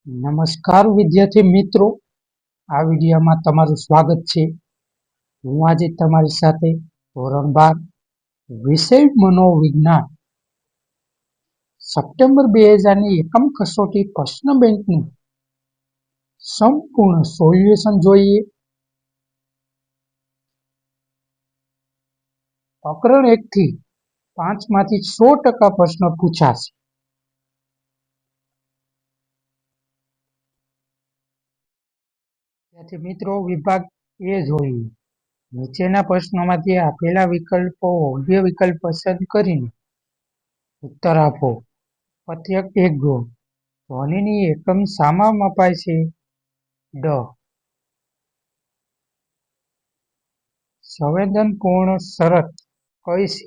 નમસ્કાર વિદ્યાર્થી મિત્રો, આ વિડીયોમાં તમારું સ્વાગત છે. હું આજે તમારી સાથે ધોરણ 12 વિષય મનોવિજ્ઞાન સપ્ટેમ્બર 2000ની એકમ કસોટી પ્રશ્ન બેંકનું સંપૂર્ણ સોલ્યુશન જોઈએ. પ્રકરણ 1 થી 5 માંથી 100% પ્રશ્ન પૂછાશે. વિદ્યાર્થી મિત્રો, વિભાગ એ જોઈએ. નીચેના પ્રશ્નોમાંથી આપેલા વિકલ્પો યોગ્ય વિકલ્પ પસંદ કરીને ઉત્તર આપો. પત્રક 1 ગો. ધ્વનિની એકમ શામાં મપાય છે? ડ. સંવેદનપૂર્ણ શરત કઈ છે?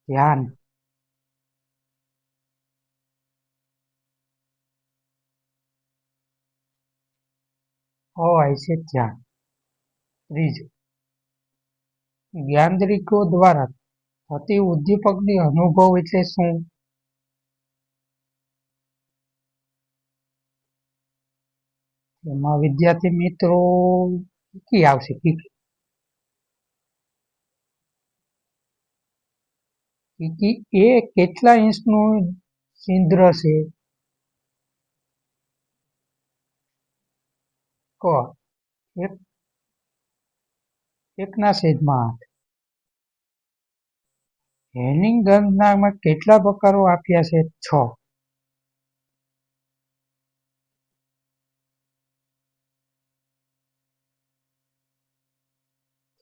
ધ્યાન. હોય છે ધ્યાન. ત્રીજું, જ્ઞાનદ્રિકો દ્વારા થતી ઉદ્દીપકની અનુભવ એટલે શું? એમાં વિદ્યાર્થી મિત્રો કી આવશે. કીકી એ કેટલા ઇંચનું છિદ્ર છે? ક. 1/8. હેનિંગ ગણનામાં કેટલા પ્રકારો આપ્યા છે? 6.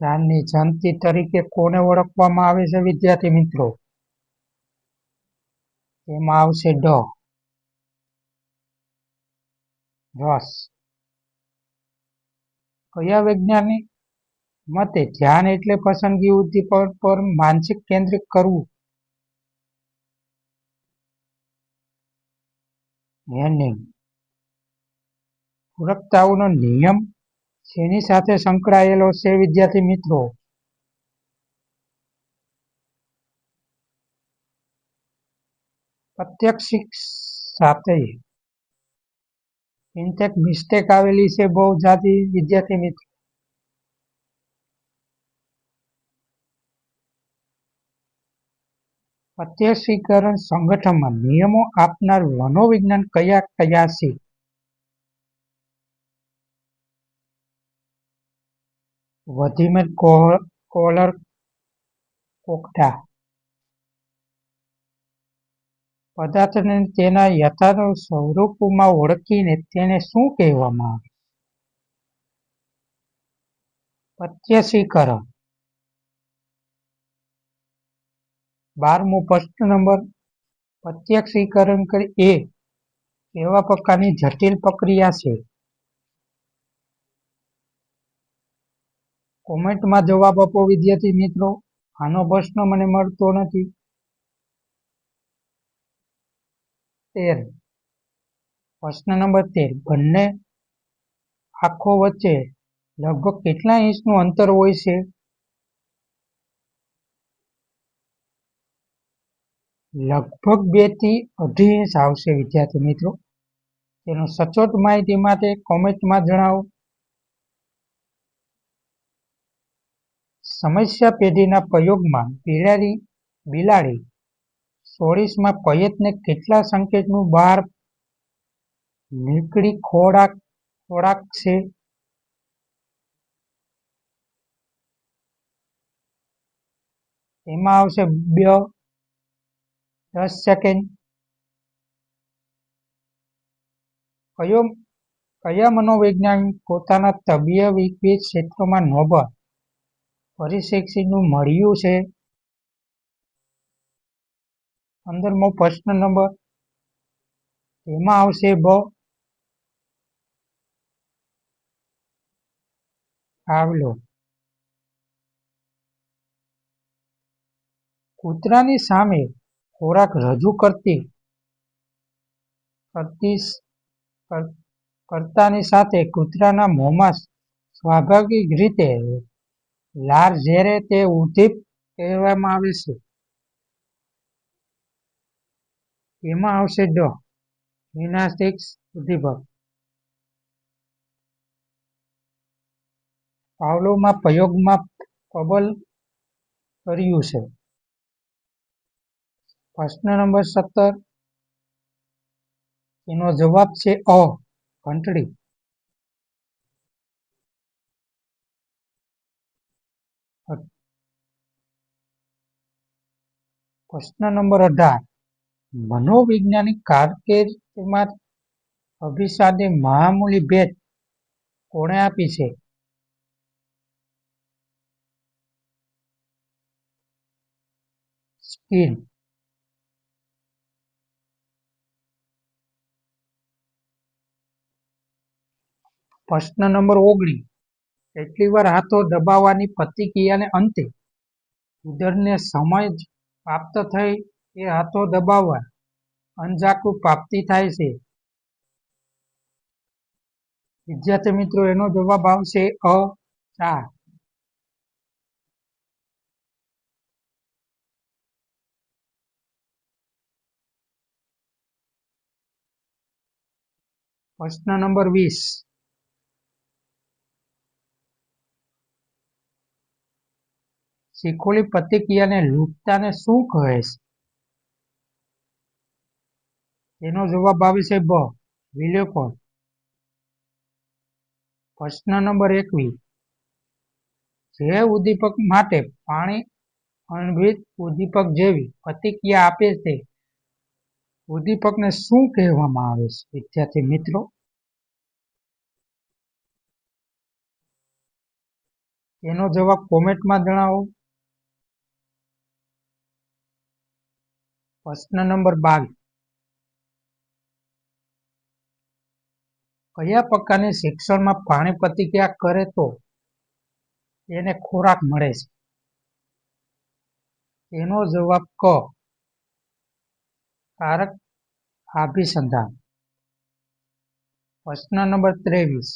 ચાંદની જયંતિ તરીકે કોને ઓળખવામાં આવે છે વિદ્યાર્થી મિત્રો? એમાં આવશે ડ. રસ. કયા વૈજ્ઞાનિક મતે ધ્યાન એટલે પસંદગી ઉદ્દીપક પર માનસિક કેન્દ્રિત કરવું? હેનિંગ. પૂરકતાઓનો નિયમ શેની સાથે સંકળાયેલો છે વિદ્યાર્થી મિત્રો? પ્રત્યક્ષિક સાથે. ઇન્ટેક મિસ્ટેક આવેલી છે બહુ જાતી વિદ્યાર્થી મિત્રો. પ્રત્યક્ષીકરણ સંગઠનમાં નિયમો આપનાર મનોવિજ્ઞાન કયા કયા છે? વધિમેર કોલર કોકટા. પદાર્થને તેના યથાર્થ સ્વરૂપમાં ઓળખીને તેને શું કહેવામાં આવે? પ્રત્યક્ષીકરણ. 12મો પ્રશ્ન નંબર. પ્રત્યક્ષીકરણ એ કેવા પ્રકારની જટિલ પ્રક્રિયા છે? કોમેન્ટમાં જવાબ આપો વિદ્યાર્થી મિત્રો. આનો પ્રશ્ન મને મળતો નથી. 13. પ્રશ્ન નંબર 13. બંને આંખો વચ્ચે લગભગ કેટલા ઇંચનું અંતર હોય છે? લગભગ 2 થી 2.5 ઇંચ આવશે વિદ્યાર્થી મિત્રો. તેનો સચોટ માહિતી માટે કોમેન્ટમાં જણાવો. સમસ્યા પેઢીના પ્રયોગમાં બિલાડી 24માં પ્રયત્ને કેટલા સંકેતનું બહાર નીકળી ખોરાક છે? એમાં આવશે 10 સેકન્ડ. કયા મનોવૈજ્ઞાનિક પોતાના તબીય વિવિધ ક્ષેત્રોમાં નોબલ પરિશિક્ષણનું મળ્યું છે? 15મો પ્રશ્ન નંબર. એમાં આવશે બ. પાવલો. કૂતરાની સામે ખોરાક રજૂ કરતાની સાથે કૂતરાના મોંમાં સ્વાભાવિક રીતે લાર ઝરે તે ઉદ્દીપક કહેવામાં આવે છે. એમાં આવશે ડ. વિનાશિક ઉદ્દીપક. પાવલોમાં પ્રયોગમાં પ્રબલ કર્યું છે. પ્રશ્ન નંબર 17, એનો જવાબ છે અ, ઘંટડી. પ્રશ્ન નંબર 18, મનોવૈજ્ઞાનિક કારકિર્દીમાં અભિસાદે મહામૂલી ભેટ કોણે આપી છે? સ્કિન. પ્રશ્ન નંબર 19, કેટલી વાર હાથો દબાવવાની પ્રતિક્રિયાને અંતે ઉદરને સમજ પ્રાપ્ત થઈ એ હાથો દબાવવા અંજાકુ પ્રાપ્તિ થાય છે? વિદ્યાર્થી મિત્રો, એનો જવાબ આવશે અ, 4. પ્રશ્ન નંબર 20, શીખોલી પ્રતિક્રિયાને લૂંટતાને શું કહે છે? એનો જવાબ આવે છે બ, વિલોપન. પ્રશ્ન નંબર 21, જે ઉદ્દીપક માટે પાણી અણુવિત ઉદ્દીપક જેવી પ્રતિક્રિયા આપે છે ઉદ્દીપકને શું કહેવામાં આવે છે? વિદ્યાર્થી મિત્રો, એનો જવાબ કોમેન્ટમાં જણાવો. પ્રશ્ન નંબર 22, કયા પ્રકારની શિક્ષણમાં પાણી પ્રતિક્રિયા કરે તો એને ખોરાક મળે છે? એનો જવાબ ક, કારક અભિસંધાન. પ્રશ્ન નંબર 23,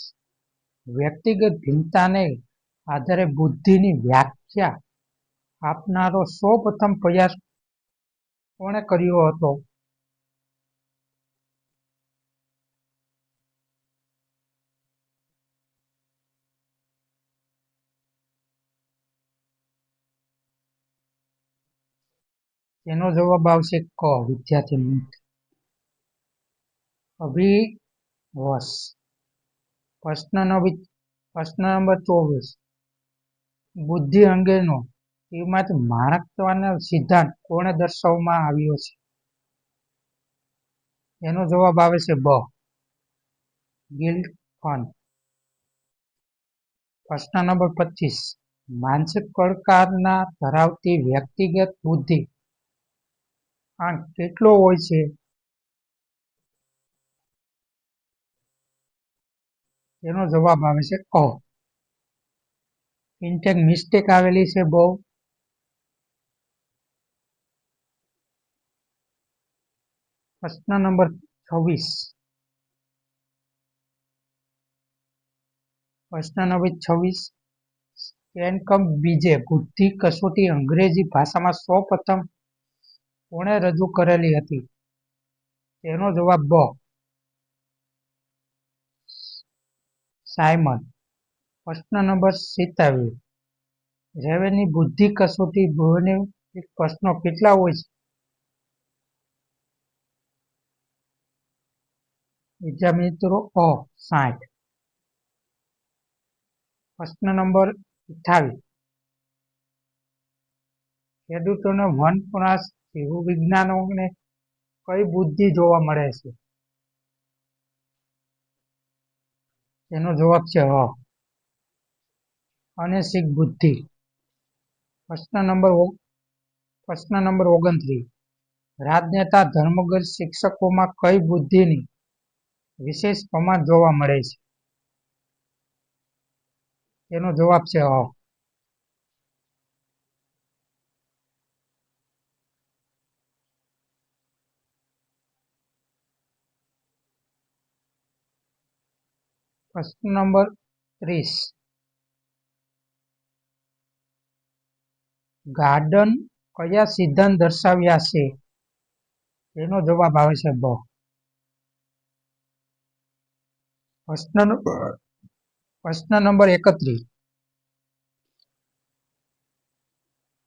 વ્યક્તિગત ભિન્નતાને આધારે બુદ્ધિની વ્યાખ્યા આપનારો સૌપ્રથમ પ્રયાસ કોણે કર્યો હતો? એનો જવાબ આવશે ક, વિદ્યાર્થી મિત્ર, અભિવસ. પ્રશ્ન નંબર 24, બુદ્ધિ અંગેનો શ્રીમદ માણકત્વનો સિદ્ધાંત કોણે દર્શાવવામાં આવ્યો છે? એનો જવાબ આવે છે બ, ગિલ્ડફન. પ્રશ્ન નંબર 25, માનસિક પડકારના ધરાવતી વ્યક્તિગત બુદ્ધિ આંક કેટલો હોય છે? એનો જવાબ આવે છે ક, ઇન્ટેક મિસ્ટેક આવેલી છે બહુ. પ્રશ્ન નંબર 26, સ્ટેનકમ્પ બીજે બુદ્ધિ કસોટી અંગ્રેજી ભાષામાં સૌપ્રથમ કોણે રજૂ કરેલી હતી? તેનો જવાબ બ, સાયમન. પ્રશ્ન નંબર 27, રેવેની બુદ્ધિ કસોટી ભૌગોલિક પ્રશ્નો કેટલા હોય છે? બીજા મિત્રો અ, 60. પ્રશ્ન નંબર 28, ખેડૂતોને વનપ્રાસ જીવવિજ્ઞાનોને કઈ બુદ્ધિ જોવા મળે છે? એનો જવાબ છે અ, અનૈચ્છિક બુદ્ધિ. પ્રશ્ન નંબર 29, રાજનેતા ધર્મગત શિક્ષકોમાં કઈ બુદ્ધિની વિશેષ પ્રમાણ જોવા મળે છે? એનો જવાબ છે અ. પ્રશ્ન નંબર 30, ગાર્ડન કયા સિદ્ધાંત દર્શાવ્યા છે? એનો જવાબ આવે છે બ, પ્રશ્ન નંબર 31.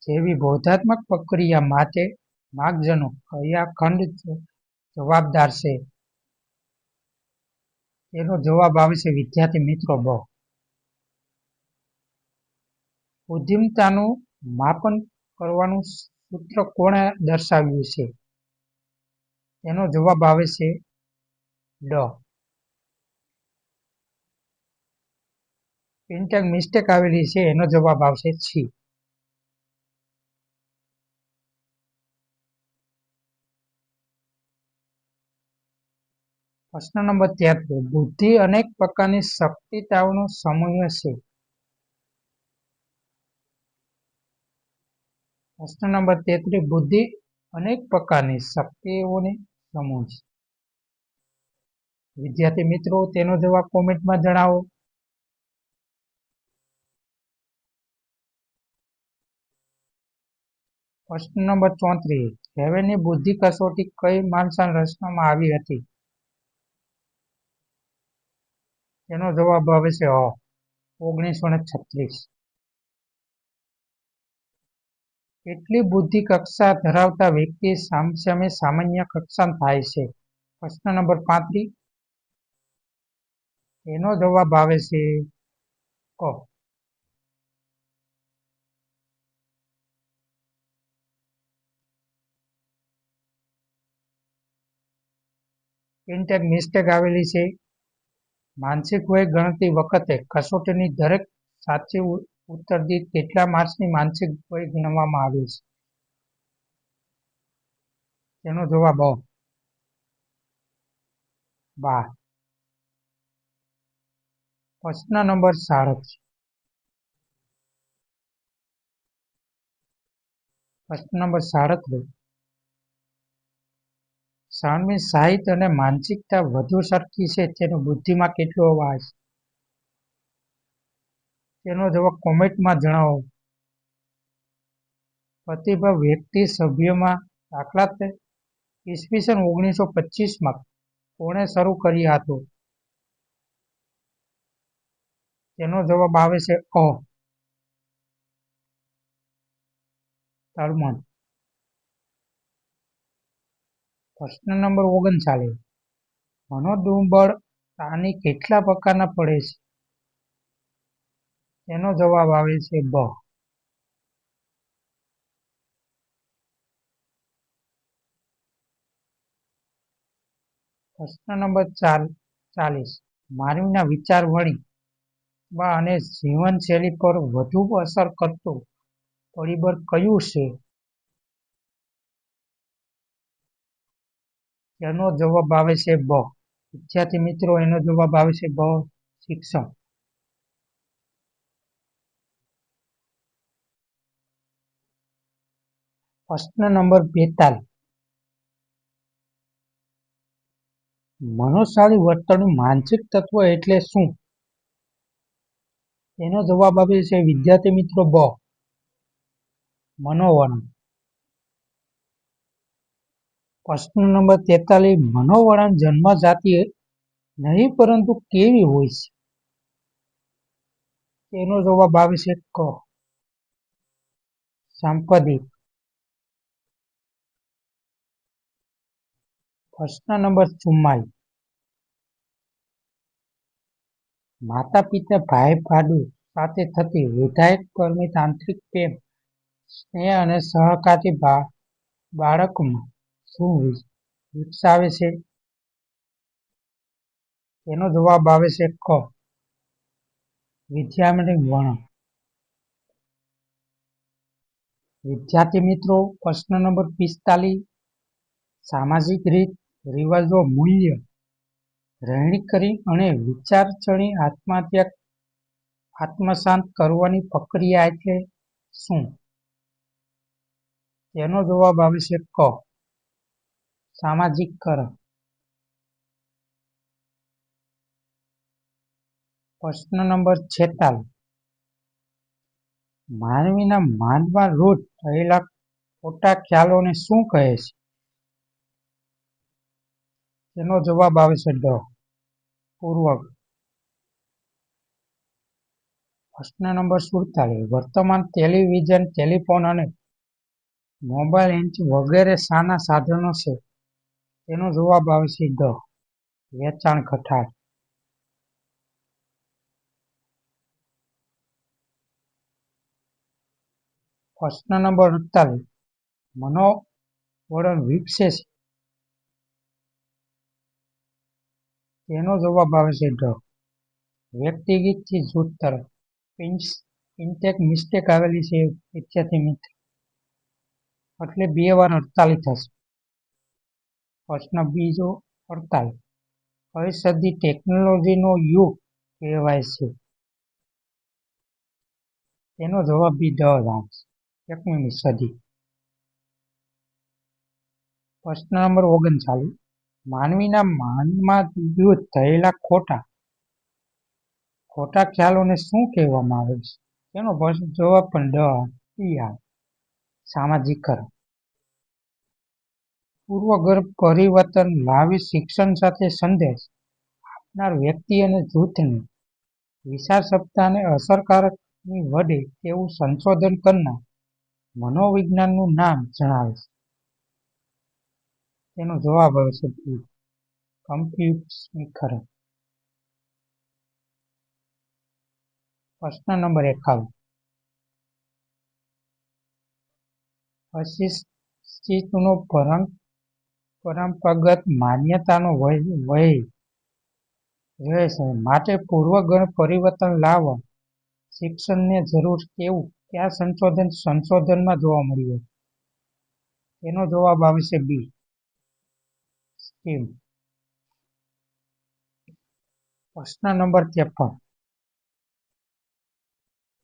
જેવી બોધાત્મક પ્રક્રિયા માટે માર્ગજનો કયા ખંડ જવાબદાર છે? તેનો જવાબ આવે છે વિદ્યાર્થી મિત્રો બ. બુદ્ધિમત્તાનું માપન કરવાનું સૂત્ર કોણે દર્શાવ્યું છે? તેનો જવાબ આવે છે ડ. પ્રિન્ટિંગ મિસ્ટેક આવેલી છે, એનો જવાબ આવશે સી. પ્રશ્ન નંબર 33. બુદ્ધિ અનેક પ્રકારની શક્તિતાઓનો સમૂહ છે. પ્રશ્ન નંબર 33. બુદ્ધિ અનેક પ્રકારની શક્તિઓને સમૂહ છે. વિદ્યાર્થી મિત્રો તેનો જવાબ કોમેન્ટમાં જણાવો. પ્રશ્ન નંબર 34. હેવેનની બુદ્ધિ કસોટી કઈ માણસાન રચનામાં આવી હતી? તેનો જવાબ આવે છે 1936. કેટલી બુદ્ધિ કક્ષા ધરાવતા વ્યક્તિ સામસામે સામાન્ય કક્ષા થાય છે? પ્રશ્ન નંબર 35. એનો જવાબ આવે છે ક. પ્રિન્ટેડ મિસ્ટેક આવેલી છે. માનસિક વય ગણતરી વખતે કસોટીની દરેક સાચી ઉત્તર દીઠ કેટલા માર્ક્સની માનસિક વય ગણવામાં આવે છે? તેનો જવાબ 12. પ્રશ્ન નંબર 37. પ્રશ્ન નંબર 37. સાણવી સાહિત્ય અને માનસિકતા વધુ સરખી છે તેનો બુદ્ધિમાં કેટલો અવાજ? તેનો જવાબ કોમેન્ટમાં જણાવો. પ્રતિભા વ્યક્તિ સભ્યમાં દાખલા ઈસવીસન 1925 કોણે શરૂ કર્યા હતો? તેનો જવાબ આવે છે અ. તર્મન. પ્રશ્ન નંબર 39. મનોદુર્બળ પ્રાણી કેટલા પ્રકારના પડે છે? તેનો જવાબ આવે છે બ. પ્રશ્ન નંબર 40. માનવીના વિચારવણી અને જીવનશૈલી પર વધુ અસર કરતું પરિબળ કયું છે? તેનો જવાબ આવે છે બ. વિદ્યાર્થી મિત્રો એનો જવાબ આવે છે બ. શિક્ષણ. પ્રશ્ન નંબર 42. મનોશાળી વર્તનનું માનસિક તત્વ એટલે શું? તેનો જવાબ આવે છે વિદ્યાર્થી મિત્રો બ. મનોવલણ. પ્રશ્ન નંબર 43. મનોવલણ જન્મજાતીય નહીં પરંતુ કેવી હોય છે? તેનો જવાબ આવે છે ક. સાંપદિક. પ્રશ્ન નંબર 44. માતા પિતા ભાઈ ભાડુ સાથે થતી વિધાયક કર્મિત આંતરિક પ્રેમ સ્નેહ અને સહકારથી બાળકમાં શું વિકસાવે છે? તેનો જવાબ આવે છે ક. વિદ્યાર્થી વર્ણન. વિદ્યાર્થી મિત્રો પ્રશ્ન નંબર 45. સામાજિક રીત રિવાજો મૂલ્ય રહેણી કરી અને વિચારસરણી આત્મસાત કરવાની પ્રક્રિયા એટલે શું? તેનો જવાબ આવે છે ક. સામાજિકકરણ. પ્રશ્ન નંબર 46. માનવીના માનમાં રૂઢ થયેલા ખોટા ખ્યાલોને શું કહે છે? તેનો જવાબ આવે છે ડ. પૂર્વગ્રહ. પ્રશ્ન નંબર 47. વર્તમાન ટેલિવિઝન, ટેલિફોન અને મોબાઈલ ઇંચ વગેરે શાના સાધનો છે? તેનો જવાબ આવશે ડ. વેચાણ ઘટાડ. પ્રશ્ન નંબર 48. મનોવરણ વિકસે છે? તેનો જવાબ આવશે ડ. વ્યક્તિગતથી જૂથ તરફ. ઇન્ટેક મિસ્ટેક આવેલી છે વિદ્યાર્થી મિત્ર, એટલે 2 વાર 48 થશે. પ્રશ્ન બીજો 48. કઈ સદી ટેકનોલોજીનો યુગ કહેવાય છે? તેનો જવાબ બી ડ આવશે. 21મી સદી. પ્રશ્ન નંબર 39. માનવીના મનમાં દૂર થયેલા ખોટા ખ્યાલોને શું કહેવામાં આવે છે? તેનો જવાબ પણ ડ આવે. સામાજિકરણ. પૂર્વગર્ભ પરિવર્તન લાવી શિક્ષણ સાથે સંદેશ આપનાર વ્યક્તિ અને જૂથની વિચારક્ષમતાને અસરકારકની વડે તેવું સંશોધન કરનાર મનોવિજ્ઞાનનું નામ જણાવે છે. તેનો જવાબ આવશે કમ્પ્યુટરીકરણ. પ્રશ્ન નંબર 51. અશિક્ષિતનો પરંપરાગત માન્યતાનો વય રહે છે, માટે પૂર્વગર્ભ પરિવર્તન લાવવા શિક્ષણને જરૂર તેવું કયા સંશોધનમાં જોવા મળ્યું? તેનો જવાબ આવશે બી. સ્કીમ. પ્રશ્ન નંબર 53.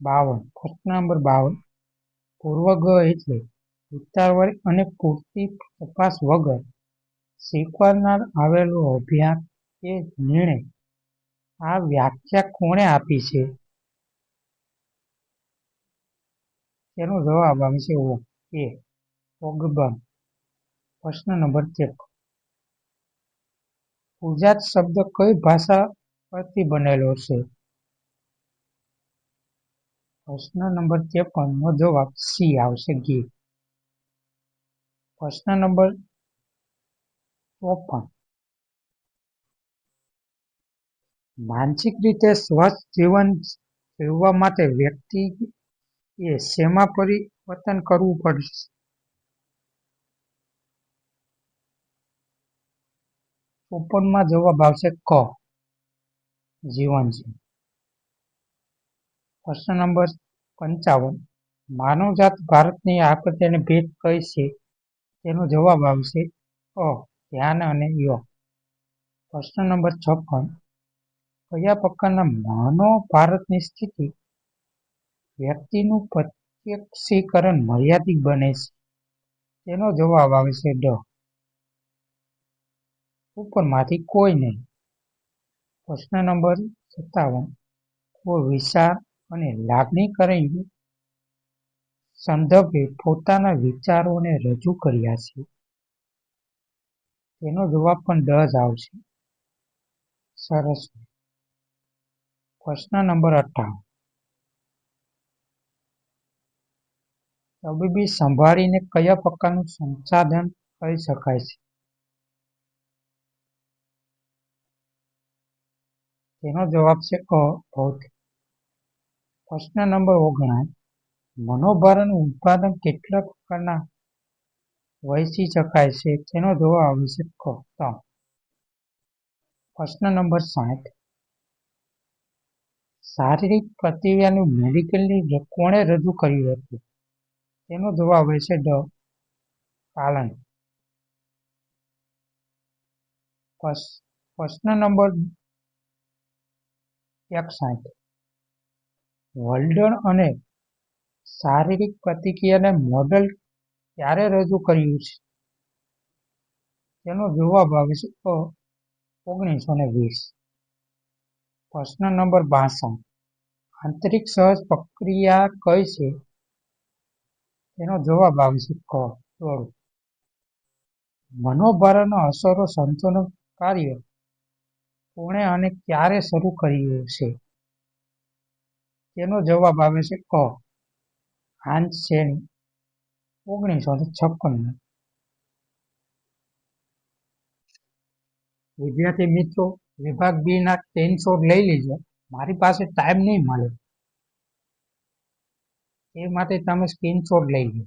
52. પ્રશ્ન નંબર 52. પૂર્વગ્રહ એટલે ઉતાવળ અને પૂરતી તપાસ વગર સ્વીકારનાર આવેલો અભ્યાસ કે નિર્ણય. આ વ્યાખ્યા કોણે આપી છે? તેનો જવાબ આવશે એ. ઓગબન. પ્રશ્ન નંબર 53. પૂજાત શબ્દ કઈ ભાષા પરથી બનેલો છે? પ્રશ્ન નંબર 53 નો જવાબ સી આવશે ગીર. પ્રશ્ન નંબર 54. માનસિક રીતે સ્વસ્થ જીવન જીવવા માટે વ્યક્તિએ શેમાં પરિવર્તન કરવું પડશે? 54માં જવાબ આવશે ક. જીવનશૈલી. પ્રશ્ન નંબર 55. માનવજાત ભારતની આપત્તિને ભેટ કઈ છે? તેનો જવાબ આવશે અ. ધ્યાન અને યોગ. પ્રશ્ન નંબર 56. કયા પ્રકારના મનોભારતની સ્થિતિ વ્યક્તિનું પ્રત્યક્ષીકરણ મર્યાદિત બને છે? તેનો જવાબ આવશે ડ. ઉપરમાંથી કોઈ નહીં. પ્રશ્ન નંબર 57. કોઈ વિચાર અને લાગણી કરી સંદર્ભે પોતાના વિચારોને રજૂ કર્યા છે? તેનો જવાબ પણ ડ જ આવશે. સરસ. પ્રશ્ન નંબર 58. તબીબી સંભાળીને કયા પ્રકારનું સંસાધન કરી શકાય છે? તેનો જવાબ છે અ. ભૌતિક. પ્રશ્ન નંબર 59. મનોભારનું ઉત્પાદન કેટલા પ્રકારના વહેંચી શકાય છે? તેનો જવાબ આવશે ક. 3. પ્રશ્ન નંબર 60. શારીરિક પ્રક્રિયાનું મેડિકલની કોણે રજૂ કર્યું હતું? તેનો જવાબ આવશે ડ. પાલન. પ્રશ્ન નંબર 61. વર્તન અને શારીરિક પ્રતિક્રિયાને મોડલ ક્યારે રજૂ કર્યું છે? તેનો જવાબ આવશે અ. 1920. પ્રશ્ન નંબર 62. આંતરિક સહજ પ્રક્રિયા કઈ છે? તેનો જવાબ આવશે ક. દોડવું. મનોભારના અસરો સંશોધન કાર્ય કોણે અને ક્યારે શરૂ કર્યું છે? તેનો જવાબ આવે છે ક. હાન્સ શ્રેણી 1956. વિદ્યાર્થી મિત્રો, વિભાગ બી ના સ્ક્રીનશોટ લઈ લીજો. મારી પાસે ટાઈમ નહીં મળે એ માટે તમે સ્ક્રીનશોટ લઈ લો.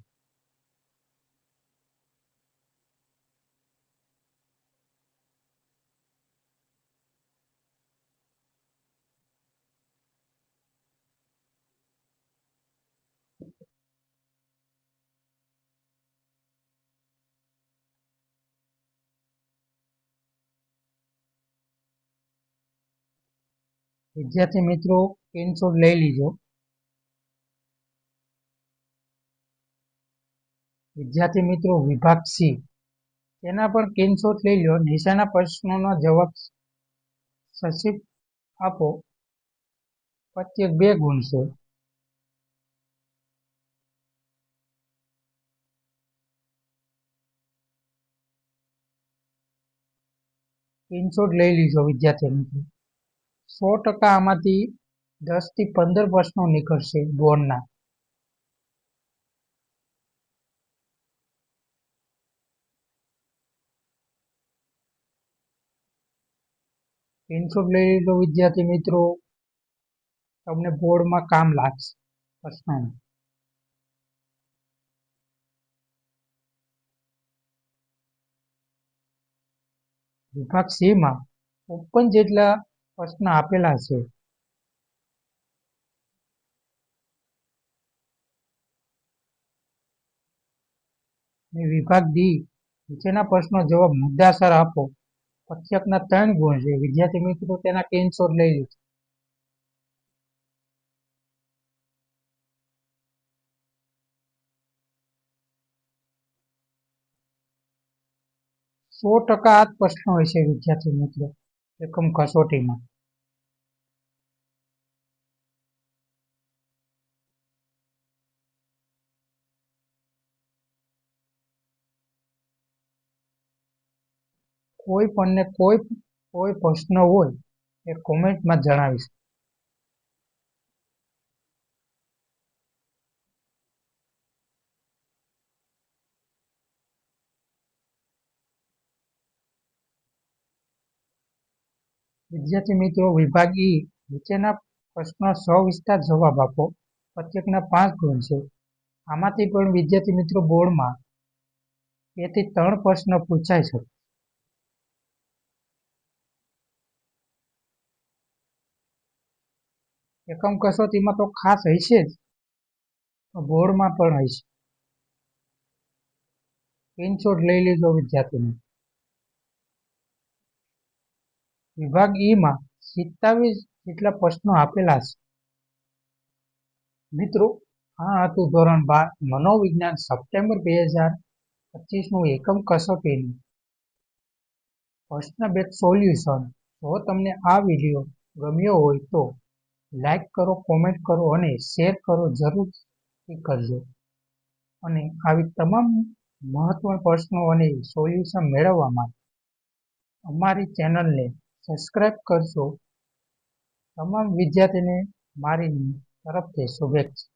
વિદ્યાર્થી મિત્રો, સ્ક્રીનશોટ લઈ લીજો. વિદ્યાર્થી મિત્રો, વિભાગ સી તેના પણ સ્ક્રીનશોટ લઈ લો. નીચેના પ્રશ્નોનો જવાબ સચિત આપો. પ્રત્યેક 2 ગુણ છે. સ્ક્રીનશોટ લઈ લીજો વિદ્યાર્થી મિત્રો. 100% આમાંથી 10 થી 15 પ્રશ્નો નીકળશે બોર્ડના. સ્ક્રીનશોટ લઈ લીધો વિદ્યાર્થી મિત્રો. તમને બોર્ડમાં કામ લાગશે પ્રશ્નો. વિભાગ સી માં 55 જેટલા પ્રશ્ન આપેલા છે. વિભાગ ડી નીચેના પ્રશ્નો જવાબ મુદ્દાસર આપો. પ્રત્યેકના 3 ગુણ છે. વિદ્યાર્થી મિત્રો તેના સ્ક્રીનશોટ લઈ લીધો. સો ટકા આ જ પ્રશ્નો હોય છે વિદ્યાર્થી મિત્રો એકમ કસોટીમાં. કોઈ પણને કોઈ પ્રશ્ન હોય એ કોમેન્ટમાં જણાવીશ. વિદ્યાર્થી મિત્રો, વિભાગ ઈ નીચેના પ્રશ્નો સવિસ્તાર જવાબ આપો. પ્રત્યેકના 5 ગુણ છે. આમાંથી પણ વિદ્યાર્થી મિત્રો બોર્ડમાં 2 થી 3 પ્રશ્ન પૂછાય છે. એકમ કસોટીમાં તો ખાસ હશે જ, બોર્ડમાં પણ હશે. સ્ક્રીનશોટ લઈ લીધો વિદ્યાર્થી. વિભાગ ઈ માં 27 જેટલા પ્રશ્નો આપેલા છે. મિત્રો, આ હતું ધોરણ 12 મનોવિજ્ઞાન સપ્ટેમ્બર 2025 નું એકમ કસોટીનું પ્રશ્ન બેંક સોલ્યુશન. જો તમને આ વિડીયો ગમ્યો હોય તો લાઈક કરો, કોમેન્ટ કરો અને શેર કરો જરૂરથી કરજો. અને આવી તમામ મહત્વના પ્રશ્નો અને સોલ્યુશન મેળવવા માટે અમારી ચેનલને સબસ્ક્રાઇબ કરશો. તમામ વિદ્યાર્થીને મારી તરફથી શુભેચ્છા.